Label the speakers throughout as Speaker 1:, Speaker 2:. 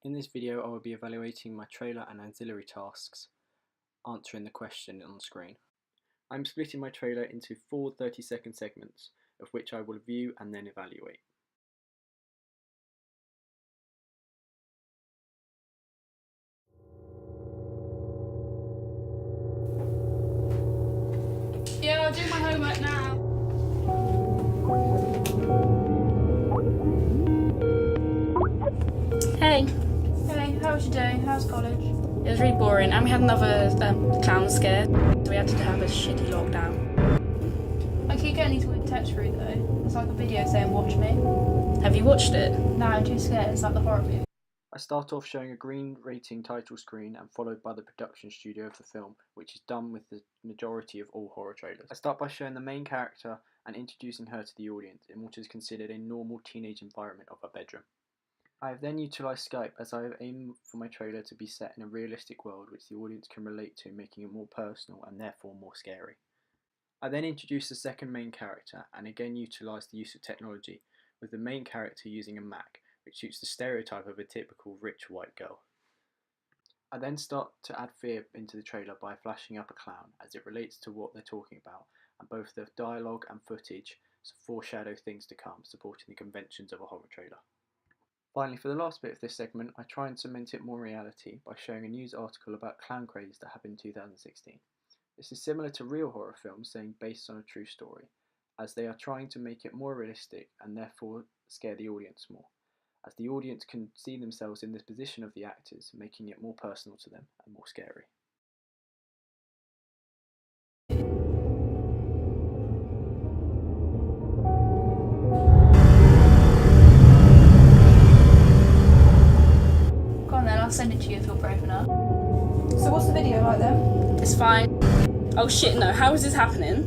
Speaker 1: In this video I will be evaluating my trailer and auxiliary tasks, answering the question on the screen. I'm splitting my trailer into 4 30-second segments, of which I will view and then evaluate.
Speaker 2: Yeah, I'll do my homework now.
Speaker 3: Hey,
Speaker 2: Hey, how was your day? How's college?
Speaker 3: it was really boring, and we had another clown scare, so we had to have a shitty lockdown.
Speaker 2: I keep getting these weird texts through though. It's like a video saying watch me.
Speaker 3: Have you watched it?
Speaker 2: No, I'm too scared. It's like the horror movie.
Speaker 1: I start off showing a green rating title screen and followed by the production studio of the film, which is done with the majority of all horror trailers. I start by showing the main character and introducing her to the audience in what is considered a normal teenage environment of her bedroom. I have then utilised Skype as I have aimed for my trailer to be set in a realistic world which the audience can relate to, making it more personal and therefore more scary. I then introduce the second main character and again utilise the use of technology, with the main character using a Mac, which suits the stereotype of a typical rich white girl. I then start to add fear into the trailer by flashing up a clown, as it relates to what they're talking about, and both the dialogue and footage foreshadow things to come, supporting the conventions of a horror trailer. Finally, for the last bit of this segment, I try and cement it more reality by showing a news article about clown craze that happened in 2016. This is similar to real horror films saying based on a true story, as they are trying to make it more realistic and therefore scare the audience more, as the audience can see themselves in this position of the actors, making it more personal to them and more scary.
Speaker 2: Go on then, I'll send it to you if you're brave enough. So what's the video like then?
Speaker 3: It's fine. Oh shit, no, how is this happening?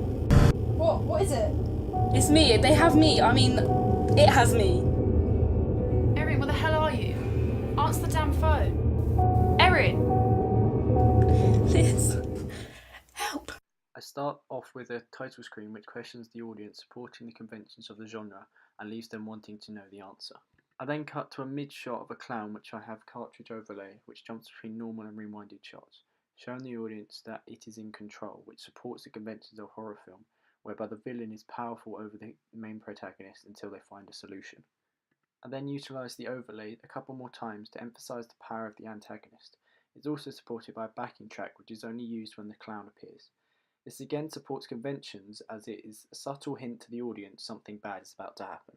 Speaker 2: What? What is it?
Speaker 3: It's me, they have me, I mean, it has me.
Speaker 2: Erin, where the hell are you? Answer the damn phone. Erin!
Speaker 3: Liz, help.
Speaker 1: I start off with a title screen which questions the audience, supporting the conventions of the genre and leaves them wanting to know the answer. I then cut to a mid-shot of a clown which I have cartridge overlay, which jumps between normal and rewinded shots, showing the audience that it is in control, which supports the conventions of horror film, whereby the villain is powerful over the main protagonist until they find a solution. I then utilise the overlay a couple more times to emphasise the power of the antagonist. It's also supported by a backing track which is only used when the clown appears. This again supports conventions, as it is a subtle hint to the audience something bad is about to happen.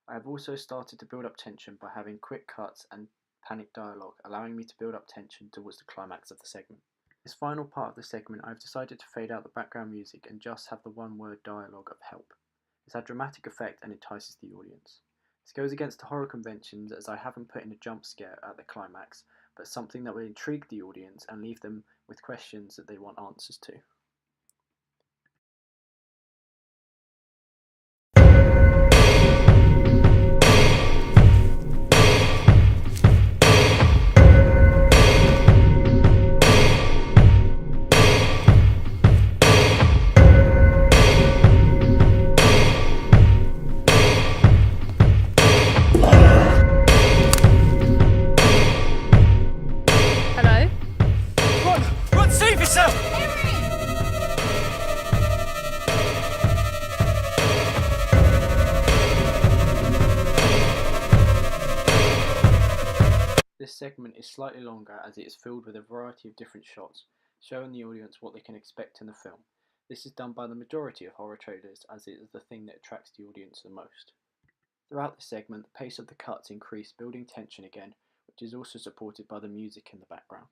Speaker 1: I have also started to build up tension by having quick cuts and panic dialogue, allowing me to build up tension towards the climax of the segment. This final part of the segment I have decided to fade out the background music and just have the one-word dialogue of help. This had dramatic effect and entices the audience. This goes against the horror conventions, as I haven't put in a jump scare at the climax, but something that will intrigue the audience and leave them with questions that they want answers to.
Speaker 3: Hello?
Speaker 4: Run, save yourself!
Speaker 1: This segment is slightly longer as it is filled with a variety of different shots, showing the audience what they can expect in the film. This is done by the majority of horror trailers, as it is the thing that attracts the audience the most. Throughout the segment, the pace of the cuts increase, building tension again, which is also supported by the music in the background.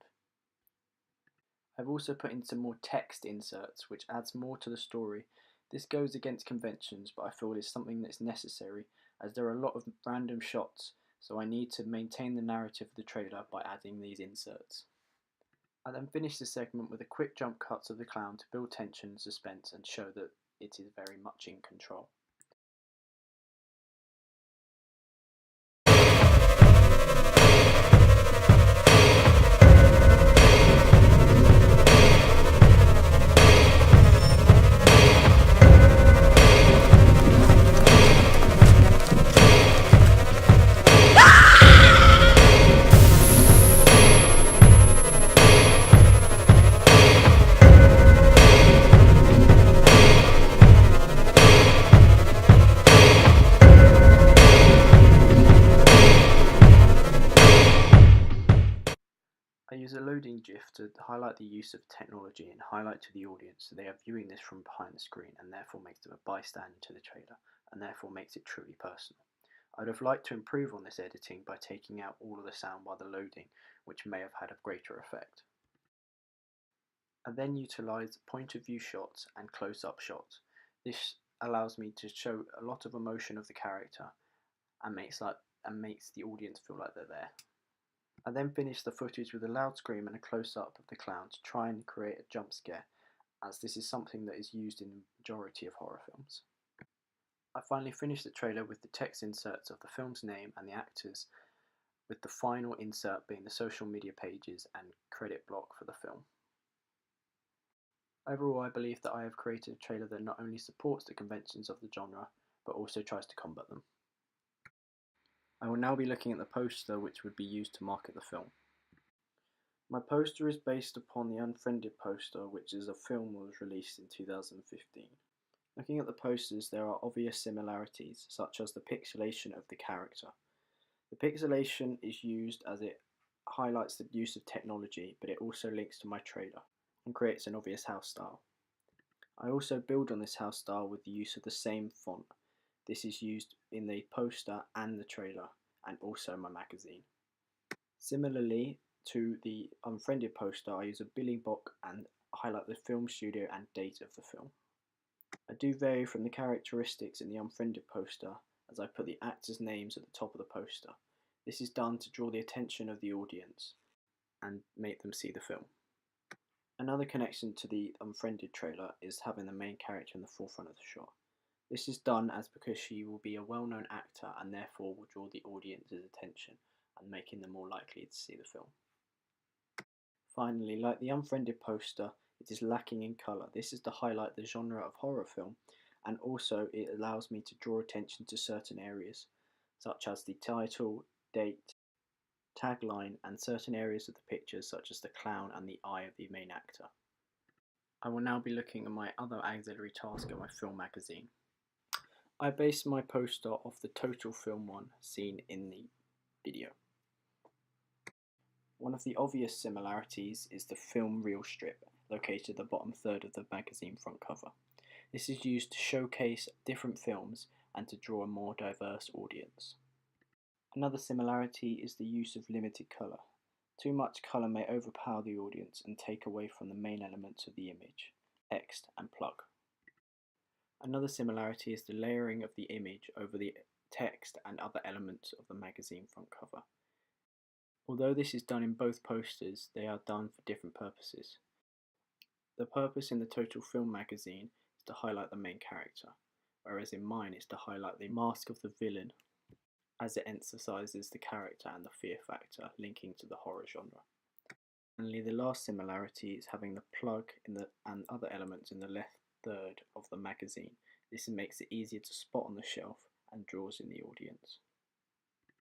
Speaker 1: I've also put in some more text inserts, which adds more to the story. This goes against conventions, but I feel it is something that is necessary, as there are a lot of random shots, so I need to maintain the narrative of the trailer by adding these inserts. I then finish the segment with a quick jump cuts of the clown to build tension and suspense and show that it is very much in control. I use a loading GIF to highlight the use of technology and highlight to the audience so they are viewing this from behind the screen and therefore makes them a bystander to the trailer and therefore makes it truly personal. I'd have liked to improve on this editing by taking out all of the sound while the loading, which may have had a greater effect. I then utilise point of view shots and close-up shots. This allows me to show a lot of emotion of the character and makes the audience feel like they're there. I then finish the footage with a loud scream and a close-up of the clown to try and create a jump scare, as this is something that is used in the majority of horror films. I finally finish the trailer with the text inserts of the film's name and the actors, with the final insert being the social media pages and credit block for the film. Overall, I believe that I have created a trailer that not only supports the conventions of the genre, but also tries to combat them. I will now be looking at the poster which would be used to market the film. My poster is based upon the Unfriended poster, which is a film that was released in 2015. Looking at the posters, there are obvious similarities, such as the pixelation of the character. The pixelation is used as it highlights the use of technology, but it also links to my trailer and creates an obvious house style. I also build on this house style with the use of the same font. This is used in the poster and the trailer, and also my magazine. Similarly to the Unfriended poster, I use a billing block and highlight the film studio and date of the film. I do vary from the characteristics in the Unfriended poster, as I put the actors' names at the top of the poster. This is done to draw the attention of the audience and make them see the film. Another connection to the Unfriended trailer is having the main character in the forefront of the shot. This is done as because she will be a well-known actor and therefore will draw the audience's attention and making them more likely to see the film. Finally, like the Unfriended poster, it is lacking in colour. This is to highlight the genre of horror film, and also it allows me to draw attention to certain areas, such as the title, date, tagline, and certain areas of the pictures such as the clown and the eye of the main actor. I will now be looking at my other auxiliary task at my film magazine. I based my poster off the total film one seen in the video. One of the obvious similarities is the film reel strip located at the bottom third of the magazine front cover. This is used to showcase different films and to draw a more diverse audience. Another similarity is the use of limited colour. Too much colour may overpower the audience and take away from the main elements of the image, text and plug. Another similarity is the layering of the image over the text and other elements of the magazine front cover. Although this is done in both posters, they are done for different purposes. The purpose in the total film magazine is to highlight the main character, whereas in mine it's to highlight the mask of the villain, as it emphasises the character and the fear factor linking to the horror genre. Finally, the last similarity is having the plug and other elements in the left third of the magazine. This makes it easier to spot on the shelf and draws in the audience.